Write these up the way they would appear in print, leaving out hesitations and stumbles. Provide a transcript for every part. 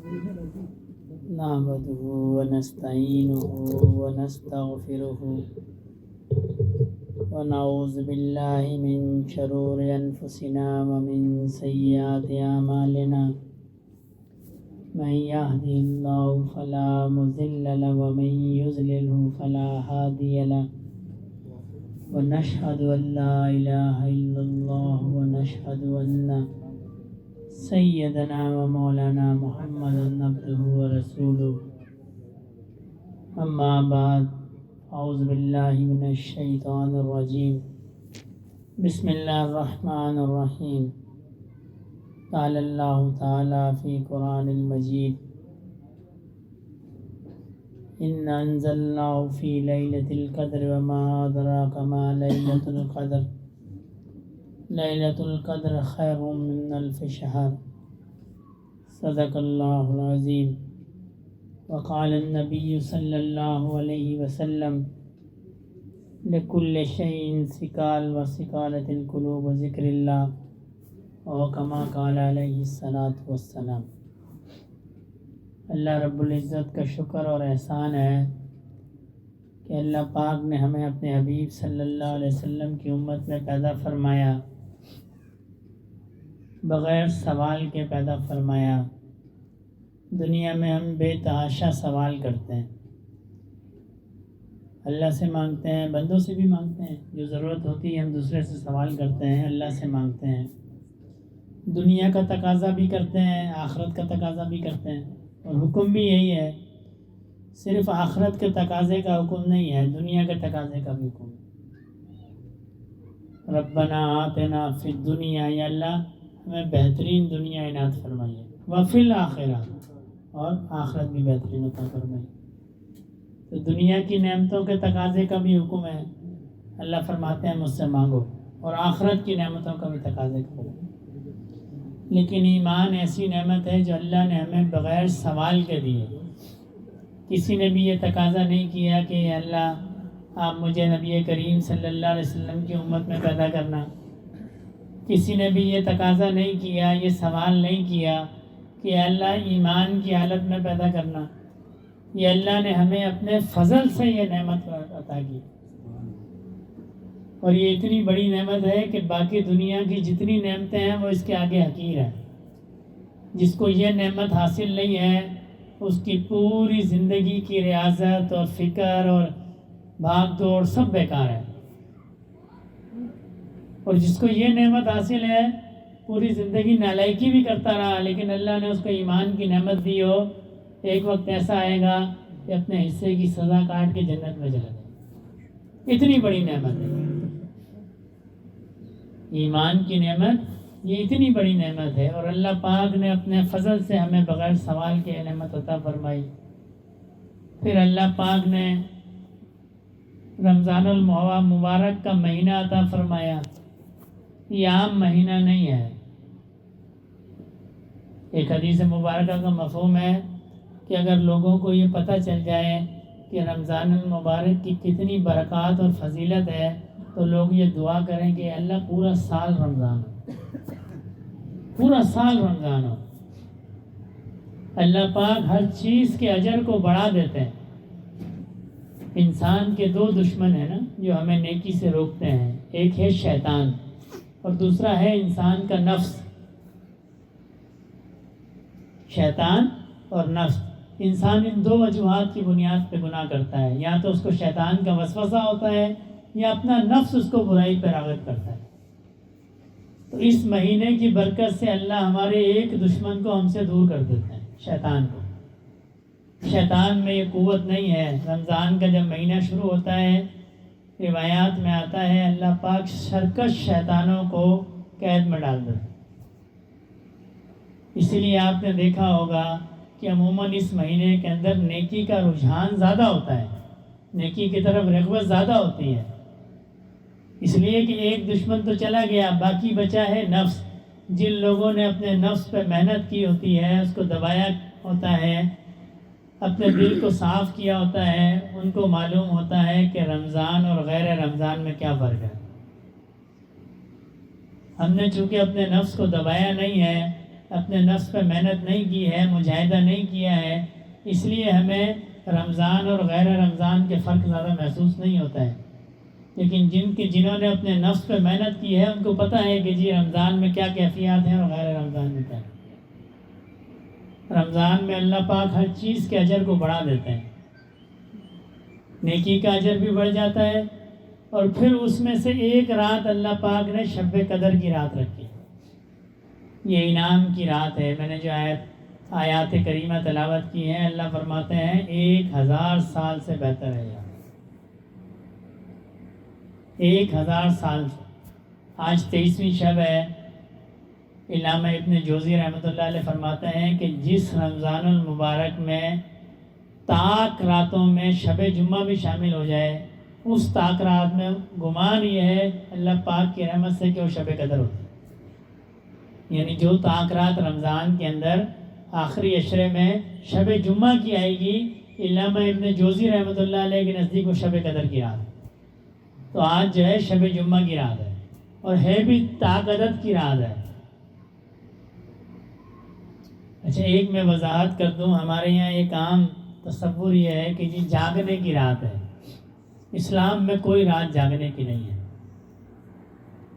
نحمده ونستعينه ونستغفره ونعوذ بالله من شرور أنفسنا ومن سيئات أعمالنا من يهده الله فلا مضل له ومن يضلله فلا هادي له ونشهد أن لا إله إلا الله ونشهد أن سيدنا ومولانا محمدا عبده ورسوله أما بعد أعوذ بالله من الشيطان الرجيم بسم الله الرحمن الرحيم قال الله تعالى في قرآن المجيد إن أنزلناه في ليلة القدر وما أدراك ما ليلة القدر ليلة القدر خير من ألف شهر صدق الله العظيم وقال النبي صلى الله عليه وسلم لكل شيء سكال وسكالة القلوب ذكر الله وكما قال علیہ الصلاۃ والسلام۔ اللہ رب العزت کا شکر اور احسان ہے کہ اللہ پاک نے ہمیں اپنے حبیب صلی اللہ علیہ وسلم کی امت میں پیدا فرمایا، بغیر سوال کے پیدا فرمایا۔ دنیا میں ہم بے تحاشا سوال کرتے ہیں، اللہ سے مانگتے ہیں، بندوں سے بھی مانگتے ہیں، جو ضرورت ہوتی ہے ہم دوسرے سے سوال کرتے ہیں، اللہ سے مانگتے ہیں، دنیا کا تقاضا بھی کرتے ہیں، آخرت کا تقاضا بھی کرتے ہیں، اور حکم بھی یہی ہے، صرف آخرت کے تقاضے کا حکم نہیں ہے، دنیا کے تقاضے کا بھی حکم ہے۔ ربنا آتنا فی الدنیا، یا اللہ ہمیں بہترین دنیا عنایت فرمائیے، وفی الآخرہ، اور آخرت بھی بہترین عطا فرمائیے۔ تو دنیا کی نعمتوں کے تقاضے کا بھی حکم ہے، اللہ فرماتے ہیں مجھ سے مانگو، اور آخرت کی نعمتوں کا بھی تقاضے کا حکم ہے۔ لیکن ایمان ایسی نعمت ہے جو اللہ نے ہمیں بغیر سوال کے دی ہے۔ کسی نے بھی یہ تقاضا نہیں کیا کہ اللہ آپ مجھے نبی کریم صلی اللہ علیہ وسلم کی امت میں پیدا کرنا، کسی نے بھی یہ تقاضا نہیں کیا، یہ سوال نہیں کیا کہ اللہ ایمان کی حالت میں پیدا کرنا۔ یہ اللہ نے ہمیں اپنے فضل سے یہ نعمت عطا کی، اور یہ اتنی بڑی نعمت ہے کہ باقی دنیا کی جتنی نعمتیں ہیں وہ اس کے آگے حقیر ہیں۔ جس کو یہ نعمت حاصل نہیں ہے اس کی پوری زندگی کی ریاضت اور فکر اور بھاگ دوڑ سب بیکار ہے، اور جس کو یہ نعمت حاصل ہے پوری زندگی نالائکی بھی کرتا رہا، لیکن اللہ نے اس کو ایمان کی نعمت دی ہو، ایک وقت ایسا آئے گا کہ اپنے حصے کی سزا کاٹ کے جنت میں چلا جائے۔ اتنی بڑی نعمت ہے ایمان کی نعمت، یہ اتنی بڑی نعمت ہے، اور اللہ پاک نے اپنے فضل سے ہمیں بغیر سوال کے نعمت عطا فرمائی۔ پھر اللہ پاک نے رمضان المبارک کا مہینہ عطا فرمایا۔ یہ عام مہینہ نہیں ہے۔ ایک حدیث مبارکہ کا مفہوم ہے کہ اگر لوگوں کو یہ پتہ چل جائے کہ رمضان المبارک کی کتنی برکات اور فضیلت ہے تو لوگ یہ دعا کریں کہ اللہ پورا سال رمضان ہو، پورا سال رمضان ہو۔ اللہ پاک ہر چیز کے اجر کو بڑھا دیتے ہیں۔ انسان کے دو دشمن ہیں نا جو ہمیں نیکی سے روکتے ہیں، ایک ہے شیطان اور دوسرا ہے انسان کا نفس۔ شیطان اور نفس، انسان ان دو وجوہات کی بنیاد پہ گناہ کرتا ہے، یا تو اس کو شیطان کا وسوسہ ہوتا ہے یا اپنا نفس اس کو برائی پہ راغب کرتا ہے۔ تو اس مہینے کی برکت سے اللہ ہمارے ایک دشمن کو ہم سے دور کر دیتے ہیں، شیطان کو۔ شیطان میں یہ قوت نہیں ہے۔ رمضان کا جب مہینہ شروع ہوتا ہے روایات میں آتا ہے اللہ پاک سرکش شیطانوں کو قید میں ڈال دیتے ہیں۔ اسی لیے آپ نے دیکھا ہوگا کہ عموماً اس مہینے کے اندر نیکی کا رجحان زیادہ ہوتا ہے، نیکی کی طرف رغبت زیادہ ہوتی ہے، اس لیے کہ ایک دشمن تو چلا گیا، باقی بچا ہے نفس۔ جن لوگوں نے اپنے نفس پہ محنت کی ہوتی ہے، اس کو دبایا ہوتا ہے، اپنے دل کو صاف کیا ہوتا ہے، ان کو معلوم ہوتا ہے کہ رمضان اور غیر رمضان میں کیا فرق ہے۔ ہم نے چونکہ اپنے نفس کو دبایا نہیں ہے اپنے نفس پہ محنت نہیں کی ہے، مجاہدہ نہیں کیا ہے، اس لیے ہمیں رمضان اور غیر رمضان کے فرق زیادہ محسوس نہیں ہوتا ہے. لیکن جنہوں نے اپنے نفس پہ محنت کی ہے ان کو پتہ ہے کہ جی رمضان میں کیا کیفیات ہیں اور غیر رمضان میں کیا. رمضان میں اللہ پاک ہر چیز کے اجر کو بڑھا دیتے ہیں، نیکی کا اجر بھی بڑھ جاتا ہے، اور پھر اس میں سے ایک رات اللہ پاک نے شب قدر کی رات رکھی. یہ انعام کی رات ہے. میں نے جو آیات کریمہ تلاوت کی ہیں، اللہ فرماتے ہیں 1000 سال سے بہتر ہے. 1000 سال سے. آج 23ویں شب ہے. علامہ ابن جوزی رحمۃ اللہ علیہ فرماتے ہیں کہ جس رمضان المبارک میں طاق راتوں میں شب جمعہ بھی شامل ہو جائے، اس طاق رات میں گمان یہ ہے اللہ پاک کی رحمت سے کہ وہ شب قدر ہوتی ہے. یعنی جو طاق رات رمضان کے اندر آخری عشرے میں شب جمعہ کی آئے گی، علامہ ابن جوزی رحمۃ اللہ علیہ کے نزدیک وہ شب قدر کی رات ہے. تو آج جو ہے شب جمعہ کی رات ہے، اور ہے بھی طاق عدد کی رات ہے. اچھا، ایک میں وضاحت کر دوں. ہمارے یہاں ایک عام تصور یہ ہے کہ جی جاگنے کی رات ہے. اسلام میں کوئی رات جاگنے کی نہیں ہے.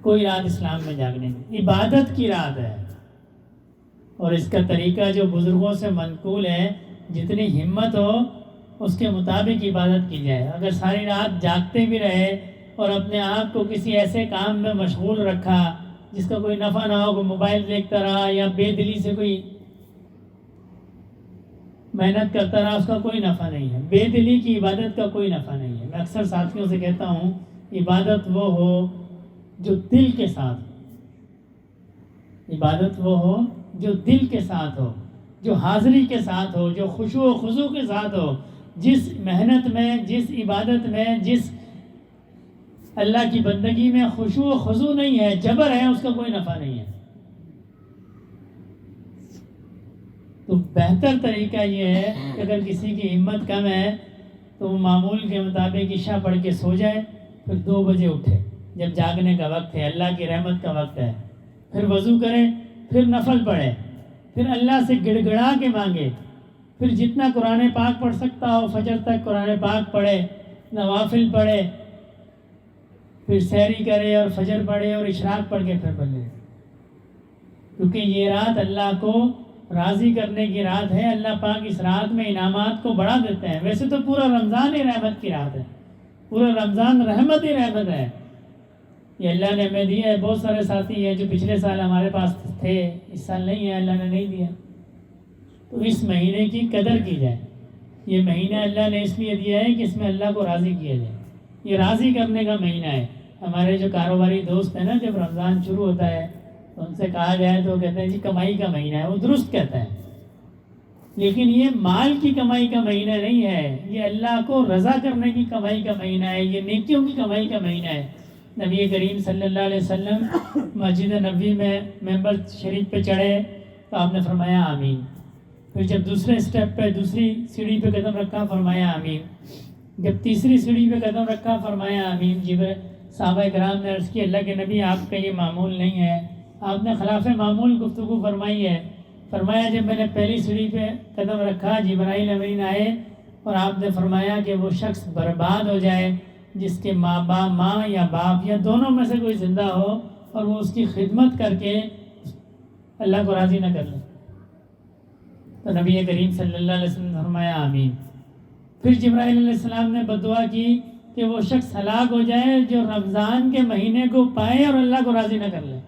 کوئی رات اسلام میں جاگنے کی، عبادت کی رات ہے. اور اس کا طریقہ جو بزرگوں سے منقول ہے، جتنی ہمت ہو اس کے مطابق عبادت کی جائے. اگر ساری رات جاگتے بھی رہے اور اپنے آپ کو کسی ایسے کام میں مشغول رکھا جس کا کوئی نفع نہ ہو، کوئی موبائل دیکھتا رہا یا بے دلی سے کوئی محنت کرتا رہا، اس کا کوئی نفع نہیں ہے. بے دلی کی عبادت کا کوئی نفع نہیں ہے. میں اکثر ساتھیوں سے کہتا ہوں، عبادت وہ ہو جو دل کے ساتھ ہو. عبادت وہ ہو جو دل کے ساتھ ہو، جو حاضری کے ساتھ ہو، جو خشوع و خضوع کے ساتھ ہو. جس محنت میں، جس عبادت میں، جس اللہ کی بندگی میں خشوع و خضوع نہیں ہے، جبر ہے، اس کا کوئی نفع نہیں ہے. تو بہتر طریقہ یہ ہے کہ اگر کسی کی ہمت کم ہے تو وہ معمول کے مطابق عشاء پڑھ کے سو جائے، پھر 2 بجے اٹھے جب جاگنے کا وقت ہے، اللہ کی رحمت کا وقت ہے. پھر وضو کرے، پھر نفل پڑھے، پھر اللہ سے گڑ گڑا کے مانگے. پھر جتنا قرآن پاک پڑھ سکتا ہو فجر تک قرآن پاک پڑھے، نوافل پڑھے، پھر سحری کرے اور فجر پڑھے اور اشراق پڑھ کے پھر پڑھے. کیونکہ یہ رات اللہ کو راضی کرنے کی رات ہے. اللہ پاک اس رات میں انعامات کو بڑھا دیتے ہیں. ویسے تو پورا رمضان ہی رحمت کی رات ہے، پورا رمضان رحمت ہی رحمت ہے. یہ اللہ نے ہمیں دیا ہے. بہت سارے ساتھی ہیں جو پچھلے سال ہمارے پاس تھے، اس سال نہیں ہے، اللہ نے نہیں دیا. تو اس مہینے کی قدر کی جائے. یہ مہینہ اللہ نے اس لیے دیا ہے کہ اس میں اللہ کو راضی کیا جائے. یہ راضی کرنے کا مہینہ ہے. ہمارے جو کاروباری دوست ہیں نا، جب رمضان شروع ہوتا ہے تو ان سے کہا جائے تو وہ کہتے ہیں جی کمائی کا مہینہ ہے. وہ درست کہتا ہے، لیکن یہ مال کی کمائی کا مہینہ نہیں ہے. یہ اللہ کو رضا کرنے کی کمائی کا مہینہ ہے. یہ نیکیوں کی کمائی کا مہینہ ہے. نبی کریم صلی اللہ علیہ وسلم مسجد نبوی میں ممبر شریف پہ چڑھے تو آپ نے فرمایا آمین. پھر جب دوسرے سٹیپ پہ، دوسری سیڑھی پہ قدم رکھا، فرمایا آمین. جب تیسری سیڑھی پہ قدم رکھا، فرمایا آمین. صحابہ کرام نے عرض کی اللہ کے نبی آپ کا یہ معمول نہیں ہے. آپ نے خلاف معمول گفتگو فرمائی ہے. فرمایا جب میں نے پہلی سیڑھی پہ قدم رکھا، جبرائیل امین آئے اور آپ نے فرمایا کہ وہ شخص برباد ہو جائے جس کے ماں یا باپ یا دونوں میں سے کوئی زندہ ہو اور وہ اس کی خدمت کر کے اللہ کو راضی نہ کر لے. تو نبی کریم صلی اللہ علیہ وسلم نے فرمایا آمین. پھر جبرائیل علیہ السلام نے بدعا کی کہ وہ شخص ہلاک ہو جائے جو رمضان کے مہینے کو پائے اور اللہ کو راضی نہ کر لے.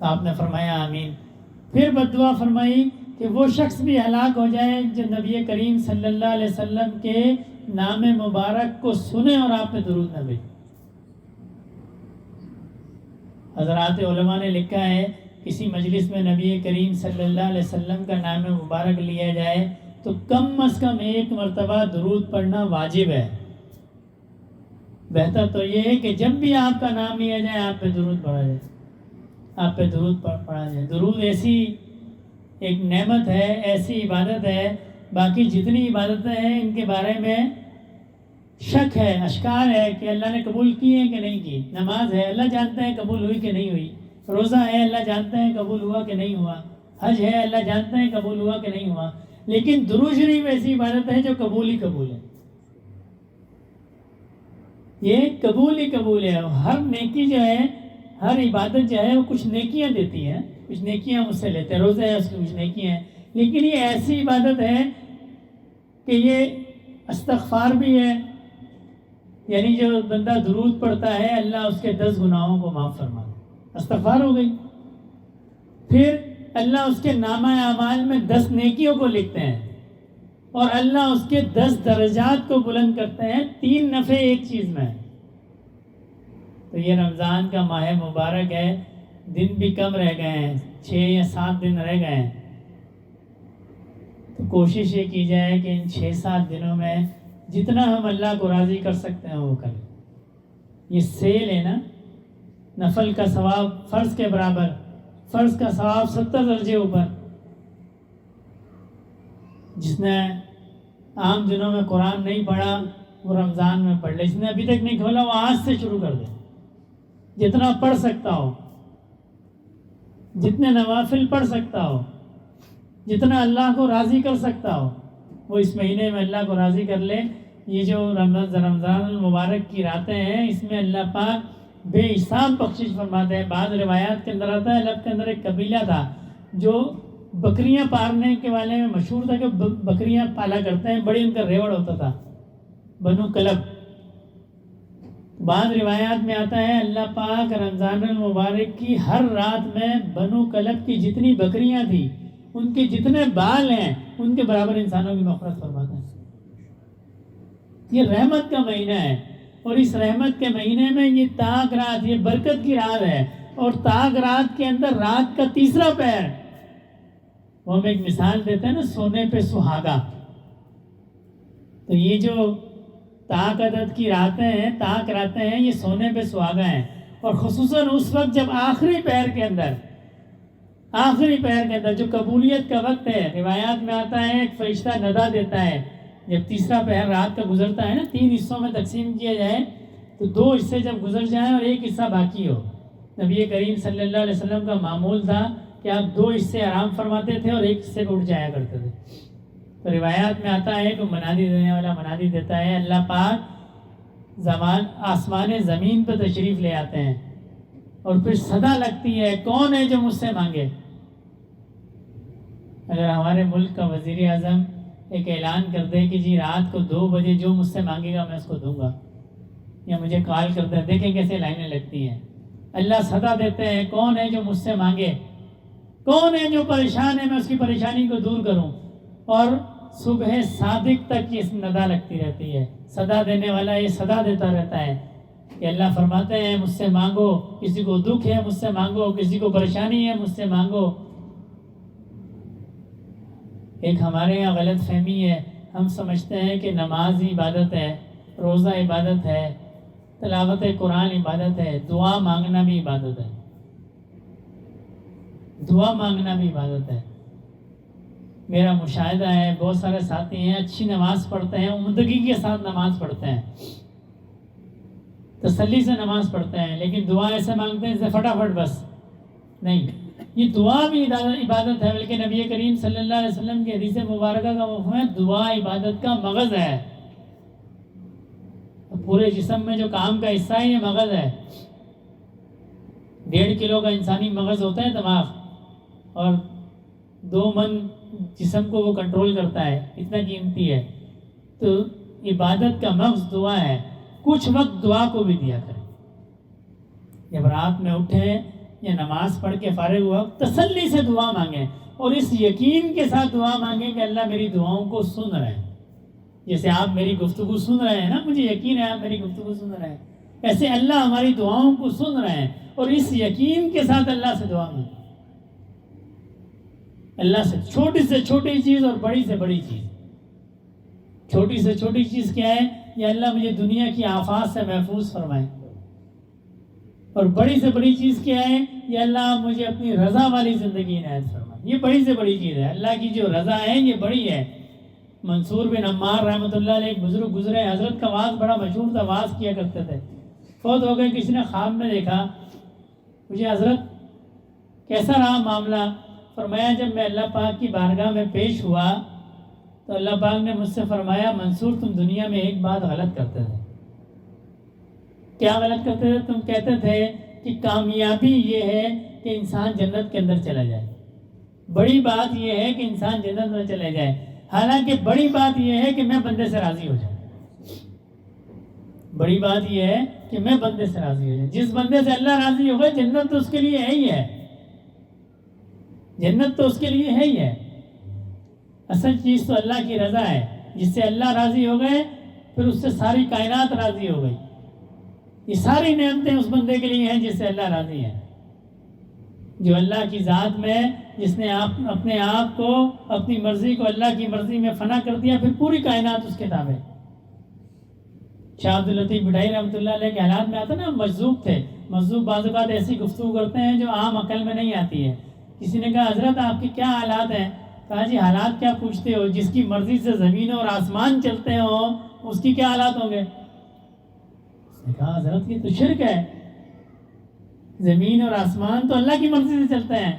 آپ نے فرمایا آمین. پھر بدعا فرمائی کہ وہ شخص بھی ہلاک ہو جائے جو نبی کریم صلی اللہ علیہ وسلم کے نام مبارک کو سنے اور آپ پہ درود نہ بھیجے. حضرات علماء نے لکھا ہے کسی مجلس میں نبی کریم صلی اللہ علیہ وسلم کا نام مبارک لیا جائے تو کم از کم 1 مرتبہ درود پڑھنا واجب ہے. بہتر تو یہ ہے کہ جب بھی آپ کا نام لیا جائے آپ پہ درود پڑھا جائے، آپ پہ درود پڑھا جائے. درود ایسی ایک نعمت ہے، ایسی عبادت ہے. باقی جتنی عبادتیں ہیں ان کے بارے میں شک ہے، اشکال ہے کہ اللہ نے قبول کی ہے کہ نہیں کی. نماز ہے، اللہ جانتا ہے قبول ہوئی کہ نہیں ہوئی. روزہ ہے اللہ جانتا ہے قبول ہوا کہ نہیں ہوا، حج ہے اللہ جانتا ہے قبول ہوا کہ نہیں ہوا، لیکن درود شریف ایسی عبادت ہے جو قبول ہی قبول ہے، یہ قبول ہی قبول ہے۔ ہر نیکی جو ہے، ہر عبادت جو ہے وہ کچھ نیکیاں دیتی ہے، کچھ نیکیاں مجھ سے لیتے ہیں، روزہ ہے اس کی کچھ نیکیاں ہیں، لیکن یہ ایسی عبادت ہے کہ یہ استغفار بھی ہے، یعنی جو بندہ درود پڑھتا ہے اللہ اس کے 10 گناہوں کو معاف فرما دے، استغفار ہو گئی۔ پھر اللہ اس کے نامہ اعمال میں 10 نیکیوں کو لکھتے ہیں، اور اللہ اس کے 10 درجات کو بلند کرتے ہیں، 3 نفع ایک چیز میں۔ تو یہ رمضان کا ماہ مبارک ہے، دن بھی کم رہ گئے ہیں، 6 یا 7 دن رہ گئے ہیں، تو کوشش یہ کی جائے کہ ان 6-7 دنوں میں جتنا ہم اللہ کو راضی کر سکتے ہیں وہ کریں۔ یہ سیل ہے نا، نفل کا ثواب فرض کے برابر، فرض کا ثواب 70 درجے اوپر۔ جس نے عام دنوں میں قرآن نہیں پڑھا وہ رمضان میں پڑھ لے، جس نے ابھی تک نہیں کھولا وہ آج سے شروع کر دے، جتنا پڑھ سکتا ہو، جتنے نوافل پڑھ سکتا ہو، جتنا اللہ کو راضی کر سکتا ہو وہ اس مہینے میں اللہ کو راضی کر لے۔ یہ جو رمضان المبارک کی راتیں ہیں اس میں اللہ پاک بے حساب بخشش فرماتے ہیں۔ بعض روایات کے اندر آتا ہے عرب کے اندر ایک قبیلہ تھا جو بکریاں پالنے کے والے میں مشہور تھا کہ بکریاں پالا کرتے ہیں، بڑی ان کا ریوڑ ہوتا تھا، بنو کلب۔ بعض روایات میں آتا ہے اللہ پاک رمضان المبارک کی ہر رات میں بنو کلب کی جتنی بکریاں تھیں ان کے جتنے بال ہیں ان کے برابر انسانوں کی مغفرت فرماتا ہے۔ یہ رحمت کا مہینہ ہے، اور اس رحمت کے مہینے میں یہ تاک رات، یہ برکت کی رات ہے، اور تاک رات کے اندر رات کا تیسرا پہر، وہ ہم ایک مثال دیتے ہیں نا سونے پہ سہاگا، تو یہ جو تاک عدد کی راتیں ہیں، تاک راتیں ہیں، یہ سونے پہ سہاگا ہیں، اور خصوصاً اس وقت جب آخری پہر کے اندر جو قبولیت کا وقت ہے، روایات میں آتا ہے ایک فرشتہ ندا دیتا ہے جب تیسرا پہر رات کا گزرتا ہے نا، 3 حصوں میں تقسیم کیا جائے تو 2 حصے جب گزر جائیں اور ایک حصہ باقی ہو، نبی کریم صلی اللہ علیہ وسلم کا معمول تھا کہ آپ 2 حصے آرام فرماتے تھے اور ایک حصے کو اٹھ جایا کرتے تھے۔ تو روایات میں آتا ہے کہ منادی دینے والا منادی دیتا ہے، اللہ پاک آسمان زمین پہ تشریف لے آتے ہیں، اور پھر صدا لگتی ہے کون ہے جو مجھ سے مانگے۔ اگر ہمارے ملک کا وزیر اعظم ایک اعلان کر دے کہ جی رات کو 2 بجے جو مجھ سے مانگے گا میں اس کو دوں گا، یا مجھے کال کرتا ہے، دیکھیں کیسے لائنیں لگتی ہیں، اللہ صدا دیتے ہیں کون ہے جو مجھ سے مانگے، کون ہے جو پریشان ہے میں اس کی پریشانی کو دور کروں، اور صبح صادق تک یہ ندا لگتی رہتی ہے، صدا دینے والا یہ صدا دیتا رہتا ہے کہ اللہ فرماتے ہیں مجھ سے مانگو، کسی کو دکھ ہے مجھ سے مانگو، کسی کو پریشانی ہے مجھ سے مانگو۔ ایک ہمارے یہاں غلط فہمی ہے، ہم سمجھتے ہیں کہ نماز ہی عبادت ہے، روزہ عبادت ہے، تلاوت قرآن عبادت ہے، دعا مانگنا بھی عبادت ہے، دعا مانگنا بھی عبادت ہے۔ میرا مشاہدہ ہے بہت سارے ساتھی ہیں اچھی نماز پڑھتے ہیں، عمدگی کے ساتھ نماز پڑھتے ہیں، تسلی سے نماز پڑھتے ہیں، لیکن دعا ایسے مانگتے ہیں جیسے فٹافٹ بس نہیں۔ یہ دعا بھی عبادت ہے، بلکہ نبی کریم صلی اللہ علیہ وسلم کی حدیث مبارکہ کا مفہوم ہے دعا عبادت کا مغز ہے، پورے جسم میں جو کام کا حصہ ہے یہ مغز ہے۔ 1.5 کلو کا انسانی مغز ہوتا ہے دماغ، اور 2 من جسم کو وہ کنٹرول کرتا ہے، اتنا قیمتی ہے۔ تو عبادت کا مغز دعا ہے، کچھ وقت دعا کو بھی دیا کریں، جب رات میں اٹھیں یا نماز پڑھ کے فارغ ہوا تسلی سے دعا مانگیں، اور اس یقین کے ساتھ دعا مانگیں کہ اللہ میری دعاؤں کو سن رہے ہیں، جیسے آپ میری گفتگو سن رہے ہیں نا، مجھے یقین ہے آپ میری گفتگو سن رہے ہیں، ایسے اللہ ہماری دعاؤں کو سن رہے ہیں، اور اس یقین کے ساتھ اللہ سے دعا مانگیں، اللہ سے چھوٹی سے چھوٹی چیز اور بڑی سے بڑی چیز۔ چھوٹی سے چھوٹی چیز کیا ہے؟ یا اللہ مجھے دنیا کی آفات سے محفوظ فرمائے، اور بڑی سے بڑی چیز کیا ہے؟ یا اللہ مجھے اپنی رضا والی زندگی عنایت فرمائے۔ یہ بڑی سے بڑی چیز ہے، اللہ کی جو رضا ہے یہ بڑی ہے۔ منصور بن عمار رحمۃ اللہ علیہ ایک بزرگ گزرے، حضرت کا واعظ بڑا مشہور تھا، واعظ کیا کرتے تھے، فوت ہو گئے۔ کسی نے خواب میں دیکھا، مجھے حضرت کیسا رہا معاملہ؟ فرمایا جب میں اللہ پاک کی بارگاہ میں پیش ہوا تو اللہ پاک نے مجھ سے فرمایا منصور تم دنیا میں ایک بات غلط کرتے تھے. کیا غلط کرتے تھے؟ تم کہتے تھے کہ کامیابی یہ ہے کہ انسان جنت کے اندر چلا جائے. بڑی بات یہ ہے کہ انسان جنت میں چلے جائے، حالانکہ بڑی بات یہ ہے کہ میں بندے سے راضی ہو جاؤں. بڑی بات یہ ہے کہ میں بندے سے راضی ہو جاؤں. جس بندے سے اللہ راضی ہو گئے جنت تو اس کے لیے ہے ہی ہے. جنت تو اس کے لیے ہے ہی ہے. اصل چیز تو اللہ کی رضا ہے. جس سے اللہ راضی ہو گئے پھر اس سے ساری کائنات راضی ہو گئی. یہ ساری نعمتیں اس بندے کے لیے ہیں جس سے اللہ راضی ہے. جو اللہ کی ذات میں جس نے اپنے آپ کو اپنی مرضی کو اللہ کی مرضی میں فنا کر دیا، پھر پوری کائنات اس کے تابع. شاہ عبداللطیف بڈھائی رحمۃ اللہ علیہ کے حالات میں آتا نا، مجذوب تھے. مجذوب بعض اوقات ایسی گفتگو کرتے ہیں جو عام عقل میں نہیں آتی ہے. کسی نے کہا حضرت آپ کے کیا حالات ہیں؟ کہا جی حالات کیا پوچھتے ہو، جس کی مرضی سے زمینوں اور آسمان چلتے ہوں اس کی کیا حالات ہوں گے؟ اس نے کہا حضرت یہ تو شرک ہے، زمین اور آسمان تو اللہ کی مرضی سے چلتے ہیں.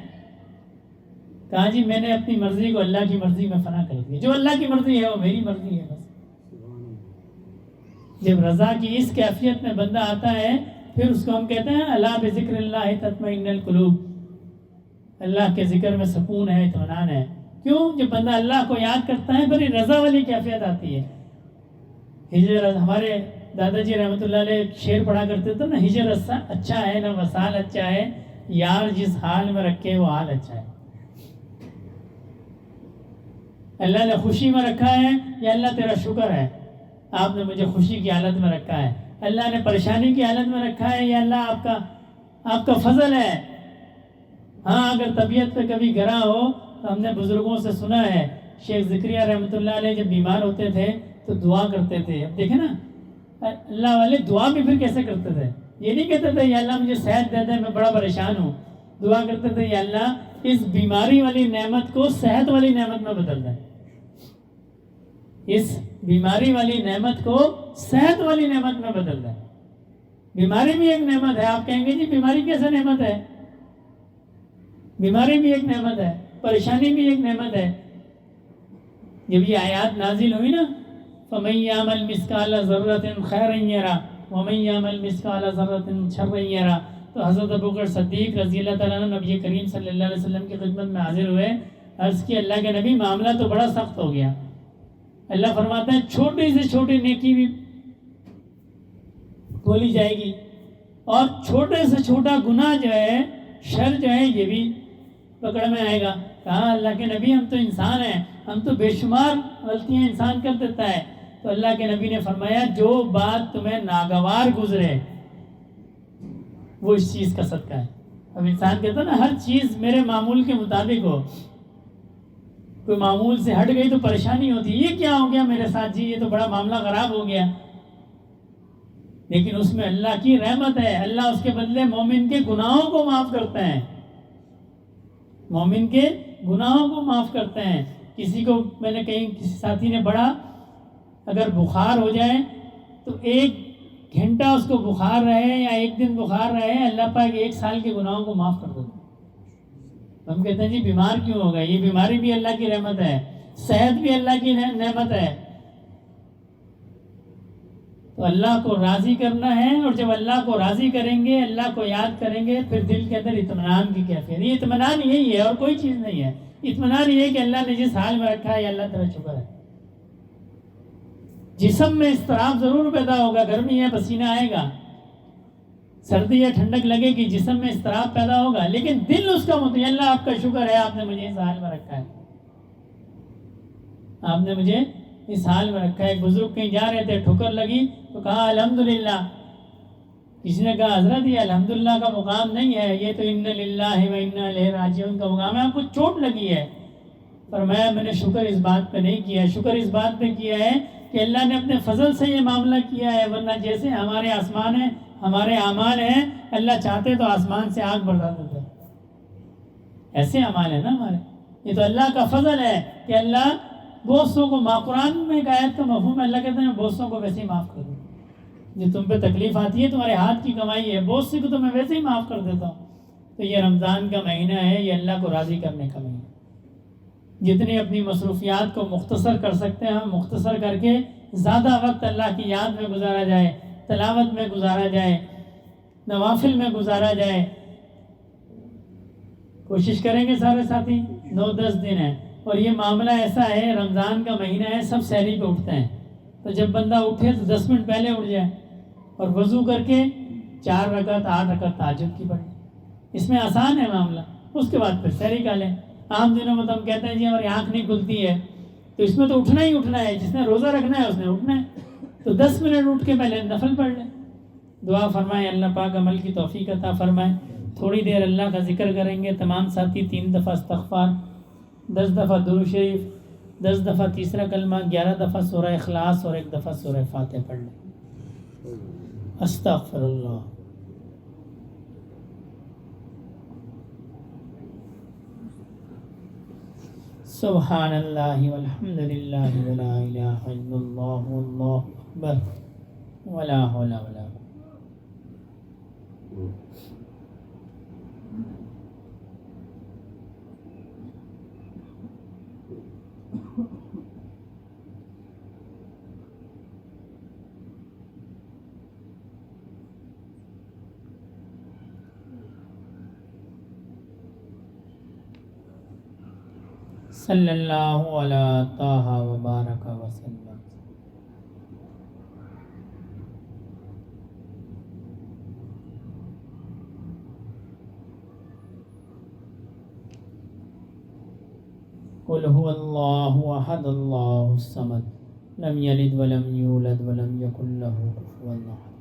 کہا جی میں نے اپنی مرضی کو اللہ کی مرضی میں فنا کر دیا. جو اللہ کی مرضی ہے وہ میری مرضی ہے بس. جب رضا کی اس کیفیت میں بندہ آتا ہے پھر اس کو ہم کہتے ہیں الا بذکر اللہ تطمئن القلوب. اللہ کے ذکر میں سکون ہے، اطمینان ہے. کیوں؟ جب بندہ اللہ کو یاد کرتا ہے پھر رضا والی کیفیت آتی ہے. ہمارے دادا جی رحمۃ اللہ علیہ شعر پڑھا کرتے تھے نا، ہجر اچھا ہے نہ وصال اچھا ہے، یار جس حال میں رکھے وہ حال اچھا ہے. اللہ نے خوشی میں رکھا ہے یا اللہ تیرا شکر ہے، آپ نے مجھے خوشی کی حالت میں رکھا ہے. اللہ نے پریشانی کی حالت میں رکھا ہے یا اللہ آپ کا فضل ہے. ہاں اگر طبیعت پہ کبھی گرا ہو تو ہم نے بزرگوں سے سنا ہے، شیخ ذکریہ رحمۃ اللہ علیہ جب بیمار ہوتے تھے تو دعا کرتے تھے. اب دیکھیں نا اللہ والے دعا بھی پھر کیسے کرتے تھے. یہ نہیں کہتے تھے یا اللہ مجھے صحت دے دے میں بڑا پریشان ہوں. دعا کرتے تھے یا اللہ اس بیماری والی نعمت کو صحت والی نعمت میں بدل دیں. اس بیماری والی نعمت کو صحت والی نعمت میں بدل دیں. بیماری بھی ایک نعمت ہے. آپ کہیں گے جی بیماری کیسے نعمت ہے؟ بیماری بھی ایک نعمت ہے، پریشانی بھی ایک نعمت ہے. جب یہ آیات نازل ہوئی نا فَمَن يَعْمَلْ مِثْقَالَ ذَرَّةٍ خَيْرًا يَرَهُ وَمَن يَعْمَلْ مِثْقَالَ ذَرَّةٍ شَرًّا يَرَهُ. تو حضرت ابوبکر صدیق رضی اللہ تعالیٰ عنہ نبی کریم صلی اللہ علیہ وسلم کی خدمت میں حاضر ہوئے. عرض کی اللہ کے نبی معاملہ تو بڑا سخت ہو گیا. اللہ فرماتا ہے چھوٹی سے چھوٹی نیکی بھی کھولی جائے گی اور چھوٹے سے چھوٹا گناہ جو ہے، شر جو ہے، یہ بھی پکڑ میں آئے گا. کہا اللہ کے نبی ہم تو انسان ہیں، ہم تو بے شمار غلطیاں انسان کر دیتا ہے. تو اللہ کے نبی نے فرمایا جو بات تمہیں ناگوار گزرے وہ اس چیز کا صدقہ ہے. اب انسان کہتا ہے نا ہر چیز میرے معمول کے مطابق ہو. کوئی معمول سے ہٹ گئی تو پریشانی ہوتی ہے، یہ کیا ہو گیا میرے ساتھ جی، یہ تو بڑا معاملہ خراب ہو گیا. لیکن اس میں اللہ کی رحمت ہے. اللہ اس کے بدلے مومن کے گناہوں کو معاف کرتے ہیں. مومن کے گناہوں کو معاف کرتے ہیں. کسی کو میں نے کہیں کسی ساتھی نے پڑھا اگر بخار ہو جائے تو 1 گھنٹہ اس کو بخار رہے یا 1 دن بخار رہے، اللہ پاک 1 سال کے گناہوں کو معاف کر دیتا ہے. ہم کہتے ہیں جی بیمار کیوں ہوگا؟ یہ بیماری بھی اللہ کی رحمت ہے، صحت بھی اللہ کی نعمت ہے. تو اللہ کو راضی کرنا ہے، اور جب اللہ کو راضی کریں گے، اللہ کو یاد کریں گے، پھر دل کے اندر اطمینان کی کیفیت. یہ اطمینان یہی ہے اور کوئی چیز نہیں ہے. اطمینان یہ ہے کہ اللہ نے جس حال میں رکھا ہے یا اللہ تیرا شکر ہے. جسم میں اضطراب ضرور پیدا ہوگا، گرمی ہے پسینہ آئے گا، سردی یا ٹھنڈک لگے گی، جسم میں اضطراب پیدا ہوگا، لیکن دل اس کا مطمئن. اللہ آپ کا شکر ہے آپ نے مجھے اس حال میں رکھا ہے، آپ نے مجھے اس حال میں رکھا ہے. ایک بزرگ کہیں جا رہے تھے، ٹھوکر لگی تو کہا الحمدللہ. کسی نے کہا حضرت یہ الحمدللہ کا مقام نہیں ہے، یہ تو ان للہ و انا الیہ راجعون کا مقام ہے. آپ کو چوٹ لگی ہے. فرمایا میں نے شکر اس بات پہ نہیں کیا، شکر اس بات پہ کیا ہے کہ اللہ نے اپنے فضل سے یہ معاملہ کیا ہے، ورنہ جیسے ہمارے آسمان ہیں، ہمارے اعمال ہیں، اللہ چاہتے تو آسمان سے آگ برسا دیتے. ایسے اعمال ہیں نا ہمارے. یہ تو اللہ کا فضل ہے کہ اللہ بوسوں کو قرآن میں ایک آیت کا مفہوم ہے، اللہ کہتے ہیں بوسوں کو ویسے ہی معاف کر دوں. جو تم پہ تکلیف آتی ہے تمہارے ہاتھ کی کمائی ہے، بوسی کو تو میں ویسے ہی معاف کر دیتا ہوں. تو یہ رمضان کا مہینہ ہے، یہ اللہ کو راضی کرنے کا مہینہ. جتنے اپنی مصروفیات کو مختصر کر سکتے ہیں ہم مختصر کر کے زیادہ وقت اللہ کی یاد میں گزارا جائے، تلاوت میں گزارا جائے، نوافل میں گزارا جائے. کوشش کریں گے سارے ساتھی. 9-10 دن ہیں اور یہ معاملہ ایسا ہے، رمضان کا مہینہ ہے، سب سحری پہ اٹھتے ہیں. تو جب بندہ اٹھے تو 10 منٹ پہلے اٹھ جائے اور وضو کر کے 4 رکعت 8 رکعت تہجد کی پڑھیں. اس میں آسان ہے معاملہ. اس کے بعد پھر سحری کھا لیں. عام دنوں میں تو ہم کہتے ہیں جی ہماری آنکھ نہیں کھلتی ہے، تو اس میں تو اٹھنا ہی اٹھنا ہے. جس نے روزہ رکھنا ہے اس نے اٹھنا ہے. تو 10 منٹ اٹھ کے پہلے نفل پڑھ لیں. دعا فرمائیں اللہ پاک عمل کی توفیق عطا فرمائیں. تھوڑی دیر اللہ کا ذکر کریں گے تمام ساتھی. 3 دفعہ استغفار، 10 دفعہ درود شریف، 10 دفعہ تیسرا کلمہ، 11 دفعہ سورہ اخلاص اور 1 دفعہ سورہ فاتحہ پڑھ لیں. استغفر اللہ. سبحان اللہ والحمد للہ ولا الہ الا اللہ واللہ اکبر ولا حول ولا قوة. صلی اللہ علی طہ وبارک وسلم. قل هو اللہ احد اللہ الصمد لم یلد ولم یولد ولم یکن له کفوا احد.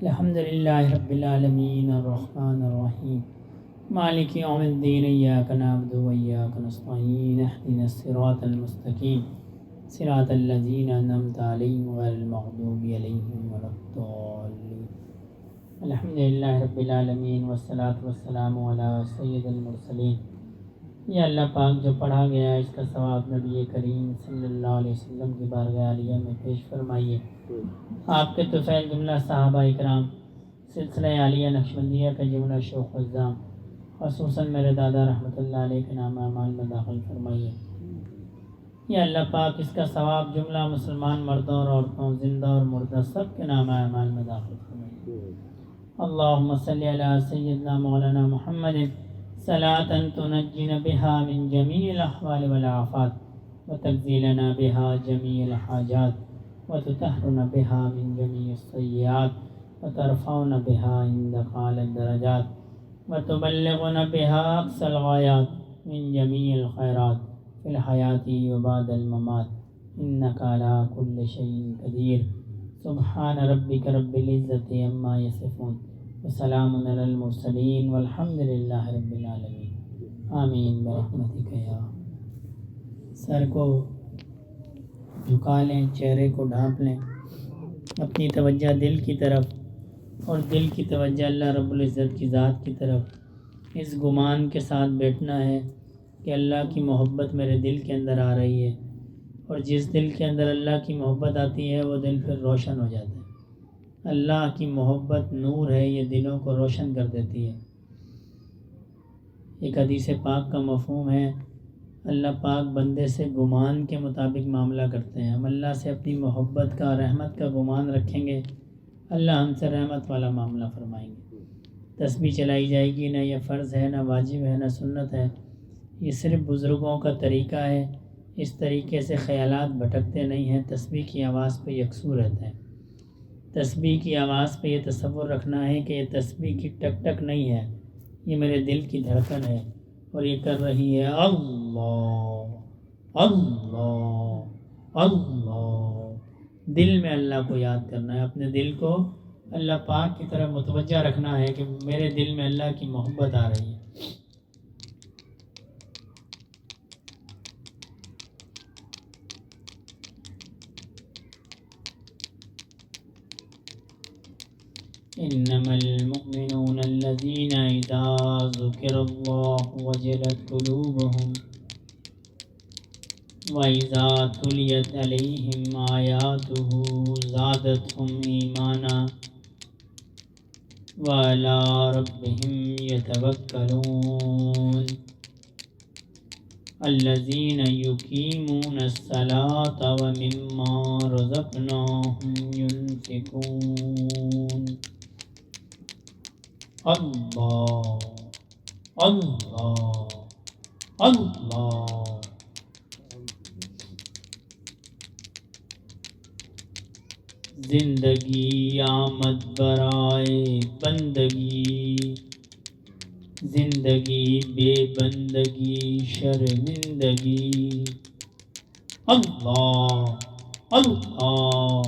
الحمد للہ رب العالمین الرحمن الرحیم مالک یوم الدین ایاک نعبد و ایاک نستعین اہدنا الصراط المستقیم صراط الذین انعمت علیہم غیر المغضوب علیہم ولا الضالین. الحمد للہ رب العالمین والصلاة والسلام علی سید المرسلین. یہ اللہ پاک جو پڑھا گیا ہے اس کا ثواب نبی کریم صلی اللہ علیہ وسلم کی بارگاہ عالیہ میں پیش فرمائیے. آپ کے طفیل جملہ صحابہ اکرام، سلسلہ عالیہ نقشبندیہ کا جملہ شوخ وزام، خصوصاً میرے دادا رحمۃ اللہ علیہ کے نام اعمال میں داخل فرمائیے. یہ اللہ پاک اس کا ثواب جملہ مسلمان مردوں اور عورتوں، زندہ اور مردہ، سب کے نام اعمال میں داخل فرمائیے. اللہم صلی علی سیدنا مولانا محمد صلاۃ تنجینا بها من جمیع الاحوال والآفات وتقضی بها جمیع الحاجات وتطہرنا بها من جمیع السیئات وترفعنا بها عندک اعلی الدرجات وتبلغنا بها اقصى الغایات من جمیع الخیرات فی الحیاة وبعد الممات انک علی کل شیء قدیر. سبحان ربک رب العزة عما یصفون وسلام علی المرسلین والحمد للہ رب العالمین. آمین برحمتک یا. سر کو جھکا لیں، چہرے کو ڈھانپ لیں، اپنی توجہ دل کی طرف اور دل کی توجہ اللہ رب العزت کی ذات کی طرف. اس گمان کے ساتھ بیٹھنا ہے کہ اللہ کی محبت میرے دل کے اندر آ رہی ہے، اور جس دل کے اندر اللہ کی محبت آتی ہے وہ دل پھر روشن ہو جاتا ہے. اللہ کی محبت نور ہے، یہ دلوں کو روشن کر دیتی ہے. ایک حدیث پاک کا مفہوم ہے، اللہ پاک بندے سے گمان کے مطابق معاملہ کرتے ہیں. ہم اللہ سے اپنی محبت کا، رحمت کا گمان رکھیں گے، اللہ ہم سے رحمت والا معاملہ فرمائیں گے. تسبیح چلائی جائے گی، نہ یہ فرض ہے، نہ واجب ہے، نہ سنت ہے. یہ صرف بزرگوں کا طریقہ ہے. اس طریقے سے خیالات بھٹکتے نہیں ہیں، تسبیح کی آواز پہ یکسو رہتے ہیں. تسبیح کی آواز پہ یہ تصور رکھنا ہے کہ یہ تسبیح کی ٹک ٹک نہیں ہے، یہ میرے دل کی دھڑکن ہے اور یہ کر رہی ہے اللہ اللہ اللہ. دل میں اللہ کو یاد کرنا ہے، اپنے دل کو اللہ پاک کی طرف متوجہ رکھنا ہے کہ میرے دل میں اللہ کی محبت آ رہی ہے. انما المؤمنون الذين اذا ذكر الله وجلت قلوبهم واذا تليت عليهم آياته زادتهم ایمانا وعلى ربهم يتوكلون الذين يقيمون الصلاة ومما رزقناهم ينفقون اللہ اللہ اللہ. زندگی آمد برائے بندگی، زندگی بے بندگی شرمندگی. اللہ اللہ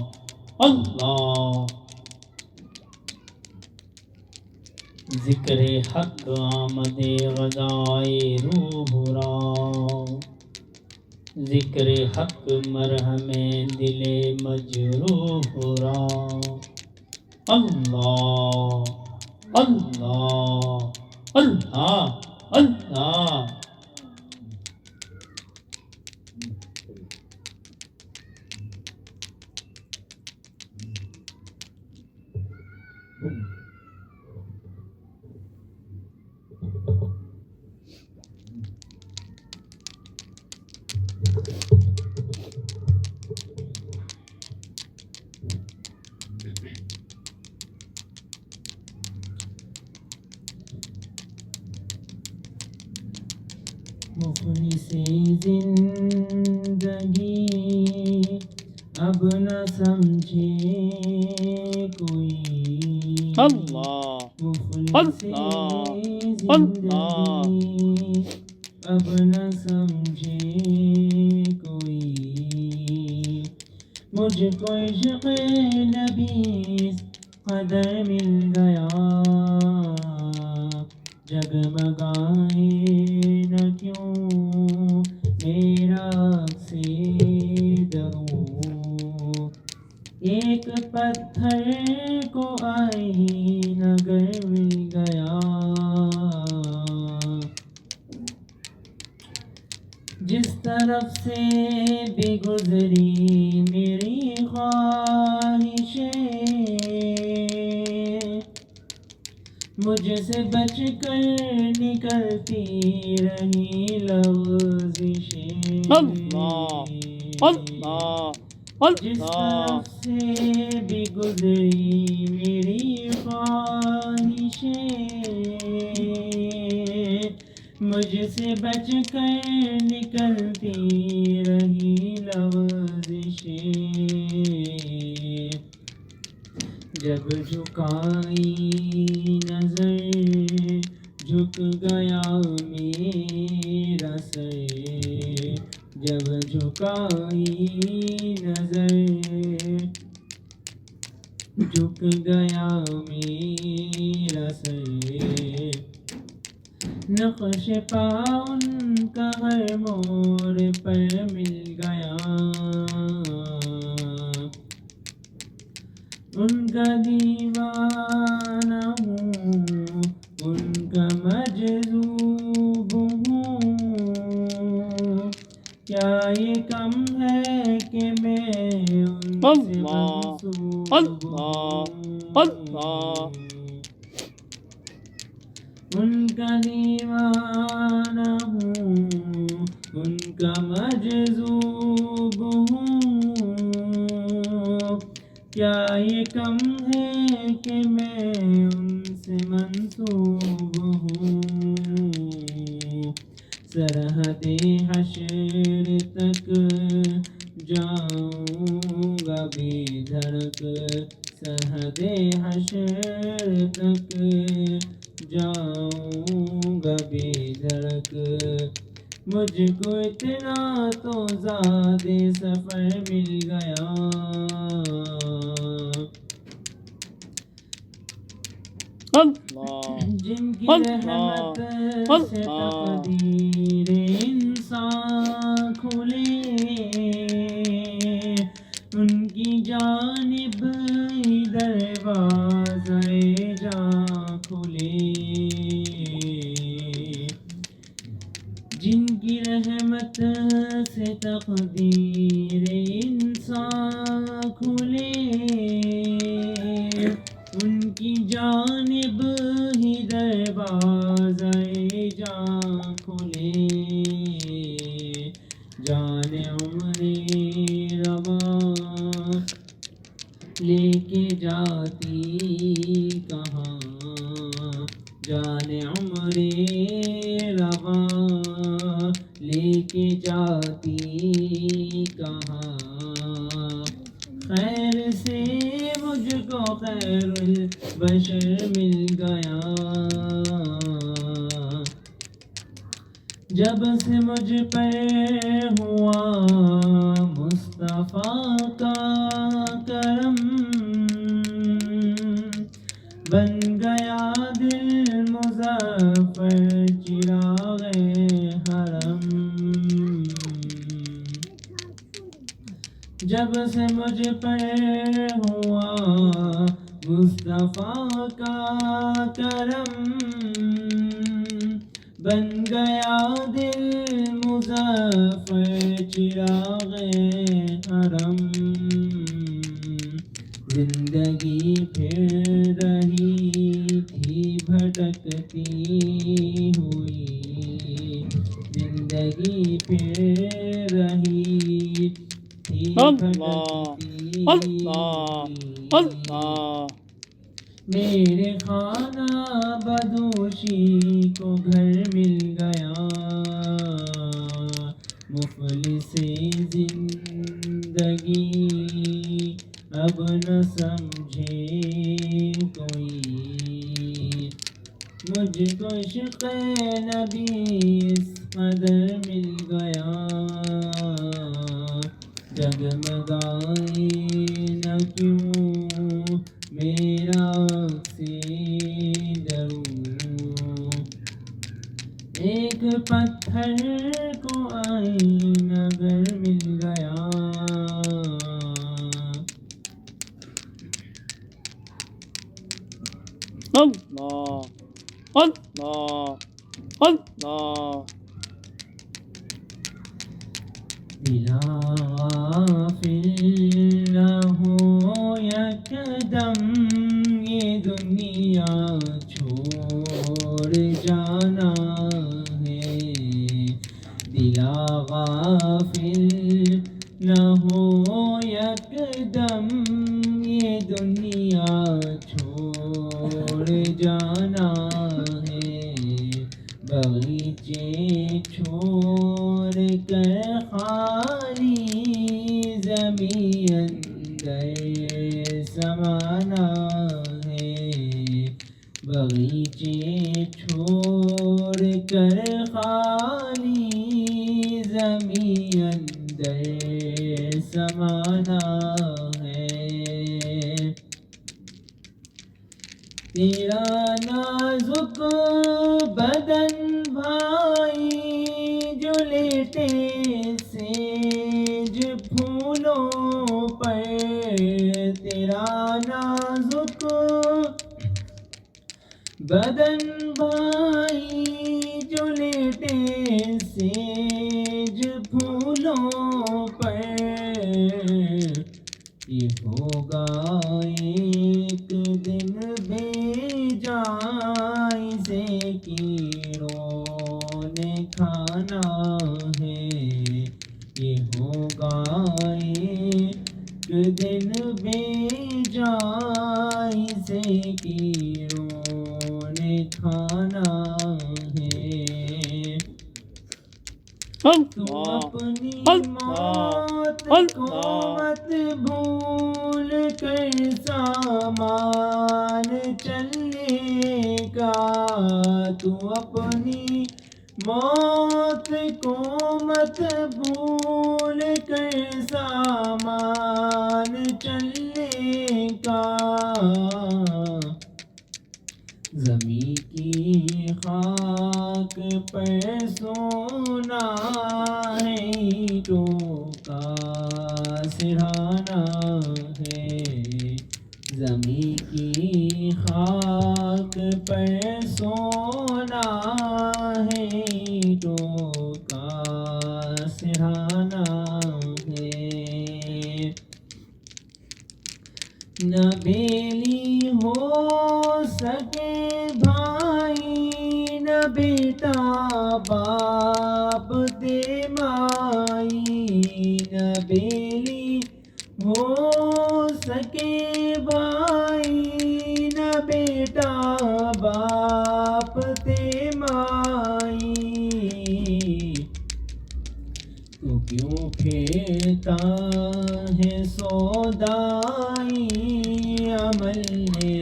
اللہ. ذکر حق آمد غذائے روح را، ذکر حق مرہم دل مجروح را. اللہ اللہ اللہ اللہ. مخلص زندگی اب نہ سمجھے کوئی. اللہ مخلص زندگی اب نہ سمجھے کوئی. مجھ کو عشق نبی قدر مل گیا، جگمگائے نہ کیوں میرا سے دروں. ایک پتھر کو آئینہ اگر مل گیا، جس طرف سے بھی گزری میری خواہشیں، مجھ سے بچ کر نکلتی رہی لغزشیں. اللہ اللہ. جس طرف سے بھی گزری میری خواہشیں، مجھ سے بچ کر نکلتی رہی لغزشیں. جب جھکائی نظر جھک گیا میرا سر، جب جھکائی نظر جھک گیا میرا سر. نقش پا ان کا ہر موڑ پر مل گیا، ان کا دیوانہ ہوں ان کا مجذوب ہوں. کیا یہ کم ہے کہ میں ان سے منسوب ہوں. ان کا دیوانہ ہوں ان کا مجذوب ہوں. کیا یہ کم ہے کہ میں ان سے منسوب ہوں. سرحد حشر تک جاؤں گا بے دھڑک، سرحد حشر تک جاؤں گا بے دھڑک. مجھ کو اتنا تو زاد سفر مل گیا، جن کی رحمت سے تقدیر انسان کھلے، ان کی جانب دروازہ سے تقدیر انسان کھلے، ان کی جانب ہی دروازے جان کھلے، جان عمر رواں لے کے جاتی کہاں، جان عمر رواں لے کے جاتی کہاں، خیر سے مجھ کو خیر البشر مل گیا، جب سے مجھ پر ہوا مصطفیٰ کا کرم، بن گیا دل مظفر چراغ حرم، جب سے مجھ پر ہوا مصطفیٰ کا کرم، بن گیا دل مظفر چراغ حرم، زندگی پھر رہی تھی بھٹکتی ہوئی، زندگی پھر رہی تھی بھٹکتی ہوئی، میرے خانہ بدوشی کو گھر مل گیا، مفلس زندگی اب نہ سمجھے کوئی، مجھ کو عشق نبی اس قدر مل گیا، جگمگائے نہ کیوں میرا سے دروں، ایک پتھر کو آئینہ گر مل گیا، اللہ اللہ اللہ، دلا غافل نہ ہو یکدم یہ دنیا چھوڑ جانا ہے، دلا غافل نہ ہو یکدم یہ دنیا چھوڑ جانا ہے، باغیچے چھوڑ کر خالی زمین اندر سمانا ہے، باغیچے چھوڑ کر خالی زمین اندر سمانا ہے، تیرا نازک بدن بھائی جو لیٹے سیج پھولوں پر، تیرا نازک بدن بھائی جو لیٹے سیج پھولوں پر، یہ ہوگا ایک دن بے جان سے کیڑوں نے کھانا ہے، یہ ہوگا ایک دن بے جان سے کیڑوں نے کھانا ہے، تو اپنی موت کو مت بھول کر سامان چلے گا، تو اپنی موت کو مت بھول کر سامان چلے گا، زمین کی خاک پر سونا ہے اینٹوں کا سرہانا ہے، زمین کی خاک پر سونا ہے اینٹوں کا سرہانا آنا ہے، نہ بیلی ہو سکے بھائی، نہ بیٹا باپ دے مائی، نہ بیلی ہو سکے بھائی، نہ بیٹا باپ دے مائی، تو کیوں پھرتا ہے سودائی، عمل نے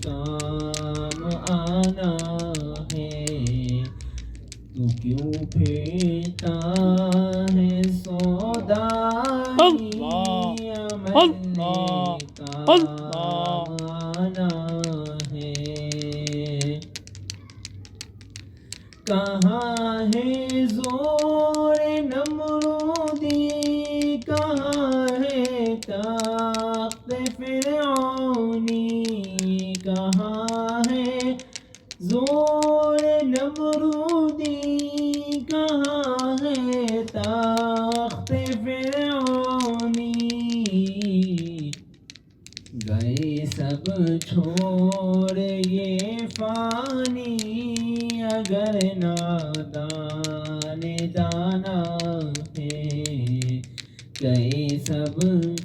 کام آنا ہے، تو کیوں پھرتا ہے سودائی، عمل نے کام آنا ہے، کہاں ہے زور نمرودی، کہاں ہے تخت فرعونی، کہاں ہے زور نمرودی، کہاں ہے تخت فرعونی، گئے سب چھوڑ یہ فانی، اگر نادان دانا ہے، گئے سب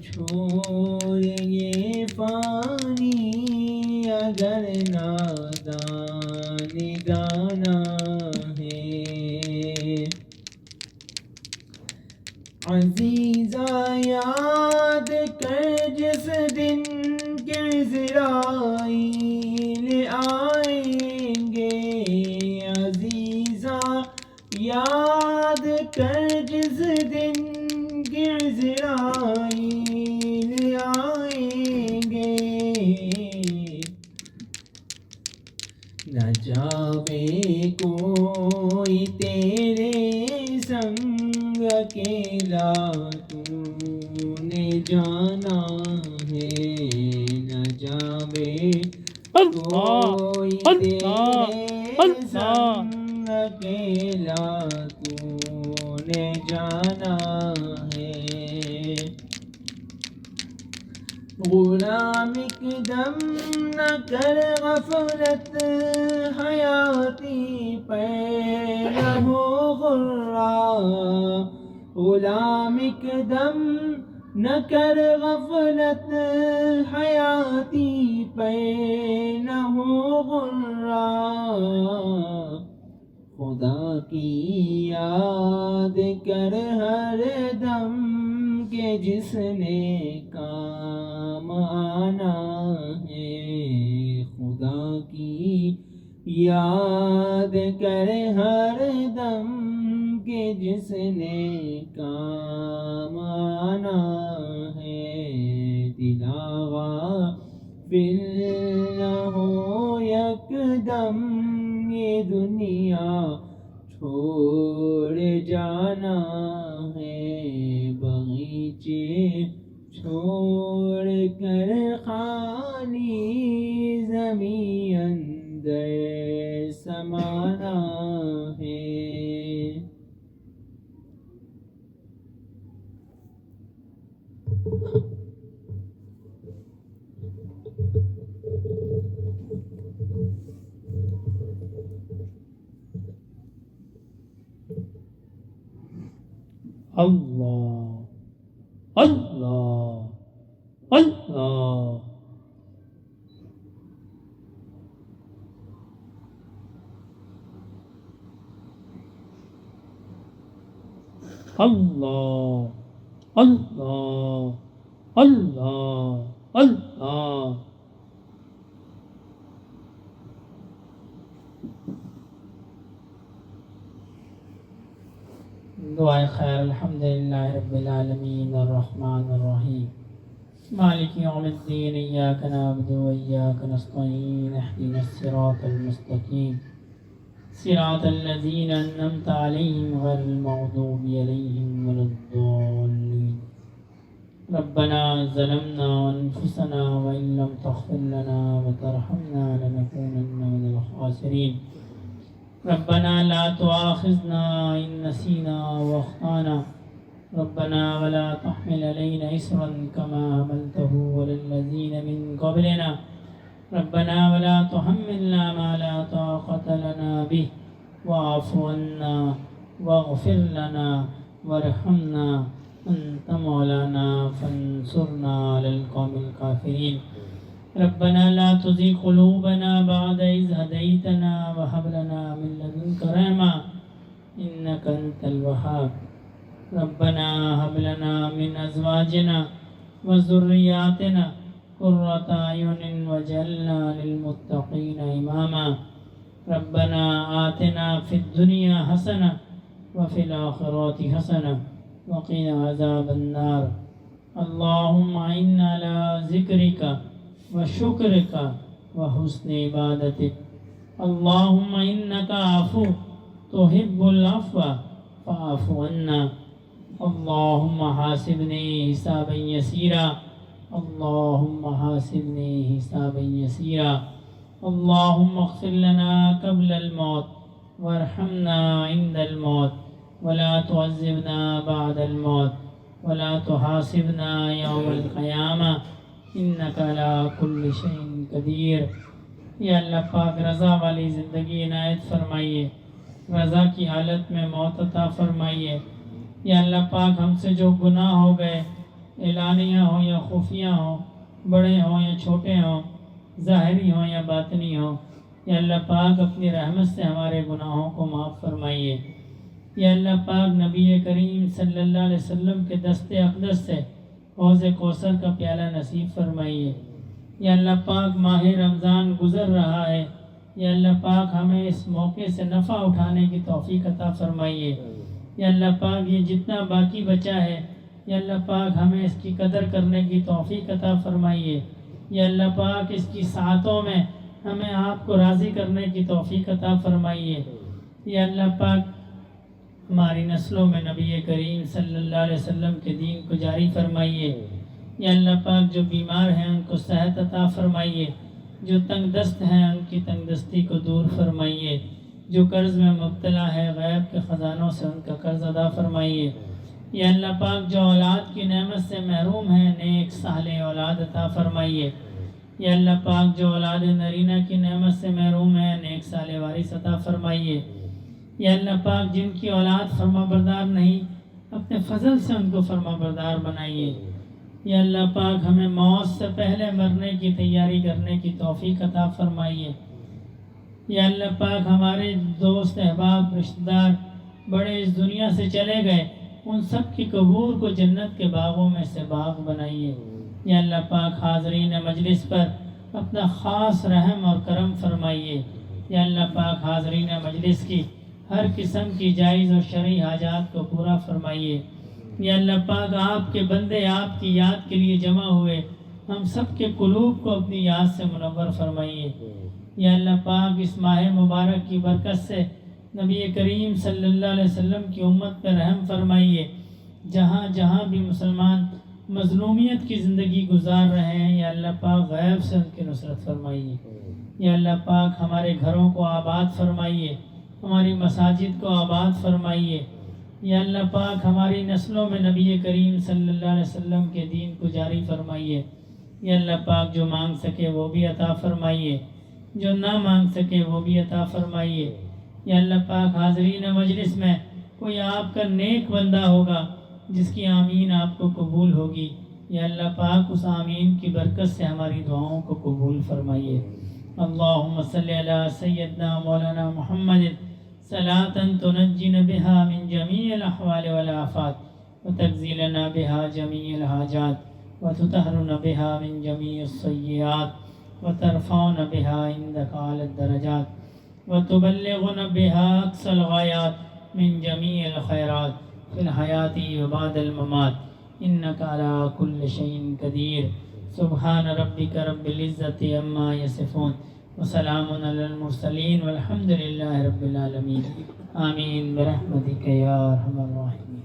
چھوڑ یہ فانی، اگر نادان دانا ہے، عزیزا یاد کر جس دن کے عزرائیل آئیں گے، عزیزا یاد کر جس دن کے عزرائیل آئیں گے، نہ جاوے کوئی تیرے سنگ، اکیلا تو نے جانا ہے، نہ جاوے کوئی تیرے سنگ، اکیلا تو نے جانا ہے، غلام ایک دم نہ کر غفلت، حیاتی پہ نہ ہو غرہ، غلام ایک دم نہ کر غفلت، حیاتی پہ نہ ہو غرہ، خدا کی یاد کر ہر دم کہ جس نے کام آنا ہے، خدا کی یاد کر ہر دم کہ جس نے کام آنا ہے، دلا غافل نہ ہو یک دم، یہ دنیا چھوڑ جانا ہے، بغیچے چھوڑ کر خالی زمین اندر سمانا ہے، اللہ اللہ اللہ، اللہ اللہ اللہ اللہ، دعائے خیر۔ الحمدللہ رب العالمین الرحمن الرحیم مالک یوم الدین، ایاک نعبد و ایاک نستعین، اہدنا الصراط المستقیم، صراط الذین انعمت علیہم غیر المغضوب علیہم ولا الضالین، ربنا ظلمنا انفسنا وان لم تغفر لنا وترحمنا لنكونن من الخاسرین، ربنا لا تؤاخذنا ان نسینا واخطانا، ربنا ولا تحمل علينا إصرا كما حملته على الذين من قبلنا ربنا ولا تحملنا ما لا طاقة لنا به واعف عنا واغفر لنا وارحمنا أنت مولانا فانصرنا على القوم الكافرين ربنا لا تزغ قلوبنا بعد إذ هديتنا وهب لنا من لدنك رحمة إنك أنت الوهاب ربنا هب لنا من أزواجنا وذرياتنا قرة أعين واجعلنا للمتقين إماما ربنا آتنا في الدنيا حسنة وفي الآخرة حسنة وقنا عذاب النار اللهم إنا على ذكرك وشكرك وحسن عبادتك اللهم إنك عفو تحب العفو فاعف عنا اللهم حاسبني حسابا يسيرا اللهم حاسبني حسابا يسيرا اللهم اغفر لنا قبل الموت وارحمنا عند الموت ولا تعذبنا بعد الموت ولا تحاسبنا يوم القيامة إنك على كل شيء قدير یا اللہ پاک رضا والی زندگی عنایت فرمائیے رضا کی حالت میں موت عطا فرمائیے یا اللہ پاک ہم سے جو گناہ ہو گئے اعلانیہ ہوں یا خفیہ ہوں بڑے ہوں یا چھوٹے ہوں ظاہری ہوں یا باطنی ہوں یا اللہ پاک اپنی رحمت سے ہمارے گناہوں کو معاف فرمائیے یا اللہ پاک نبی کریم صلی اللہ علیہ وسلم کے دست اقدس سے حوض کوثر کا پیالہ نصیب فرمائیے یا اللہ پاک ماہ رمضان گزر رہا ہے یا اللہ پاک ہمیں اس موقع سے نفع اٹھانے کی توفیق عطا فرمائیے یا اللہ پاک یہ جتنا باقی بچا ہے یا اللہ پاک ہمیں اس کی قدر کرنے کی توفیق عطا فرمائیے یا اللہ پاک اس کی ساعتوں میں ہمیں آپ کو راضی کرنے کی توفیق عطا فرمائیے یا اللہ پاک ہماری نسلوں میں نبی کریم صلی اللہ علیہ وسلم کے دین کو جاری فرمائیے یا اللہ پاک جو بیمار ہیں ان کو صحت عطا فرمائیے جو تنگ دست ہیں ان کی تنگ دستی کو دور فرمائیے جو قرض میں مبتلا ہے غیب کے خزانوں سے ان کا قرض ادا فرمائیے یا اللہ پاک جو اولاد کی نعمت سے محروم ہیں نیک صالح اولاد عطا فرمائیے یا اللہ پاک جو اولاد نرینہ کی نعمت سے محروم ہیں نیک صالح وارث عطا فرمائیے یا اللہ پاک جن کی اولاد فرما بردار نہیں اپنے فضل سے ان کو فرما بردار بنائیے یا اللہ پاک ہمیں موت سے پہلے مرنے کی تیاری کرنے کی توفیق عطا فرمائیے یا اللہ پاک ہمارے دوست احباب رشتہ دار بڑے اس دنیا سے چلے گئے ان سب کی قبور کو جنت کے باغوں میں سے باغ بنائیے یا اللہ پاک حاضرین مجلس پر اپنا خاص رحم اور کرم فرمائیے یا اللہ پاک حاضرین مجلس کی ہر قسم کی جائز اور شرعی حاجات کو پورا فرمائیے یا اللہ پاک آپ کے بندے آپ کی یاد کے لیے جمع ہوئے ہم سب کے قلوب کو اپنی یاد سے منور فرمائیے یا اللہ پاک اس ماہ مبارک کی برکت سے نبی کریم صلی اللہ علیہ وسلم کی امت پر رحم فرمائیے جہاں جہاں بھی مسلمان مظلومیت کی زندگی گزار رہے ہیں یا اللہ پاک غیب سے ان کی نصرت فرمائیے یا اللہ پاک ہمارے گھروں کو آباد فرمائیے ہماری مساجد کو آباد فرمائیے یا اللہ پاک ہماری نسلوں میں نبی کریم صلی اللہ علیہ وسلم کے دین کو جاری فرمائیے یا اللہ پاک جو مانگ سکے وہ بھی عطا فرمائیے جو نہ مانگ سکے وہ بھی عطا فرمائیے یا اللہ پاک حاضرین مجلس میں کوئی آپ کا نیک بندہ ہوگا جس کی آمین آپ کو قبول ہوگی یا اللہ پاک اس آمین کی برکت سے ہماری دعاؤں کو قبول فرمائیے اللہم صلی علی سیدنا مولانا محمد صلاة تنجینا بها من جمیع الاحوال والآفات وتقضی لنا بها جمیع الحاجات وتطہرنا بها من جمیع السیئات وترفعنا بها عندك اعلی الدرجات وتبلغنا بها اقصى الغایات من جمیع الخیرات فی الحیات وبعد الممات انك على كل شيء قدیر سبحان ربك رب العزة عما يصفون وسلام علی المرسلین والحمد للہ رب العالمین آمین برحمتک یا ارحم الراحمین.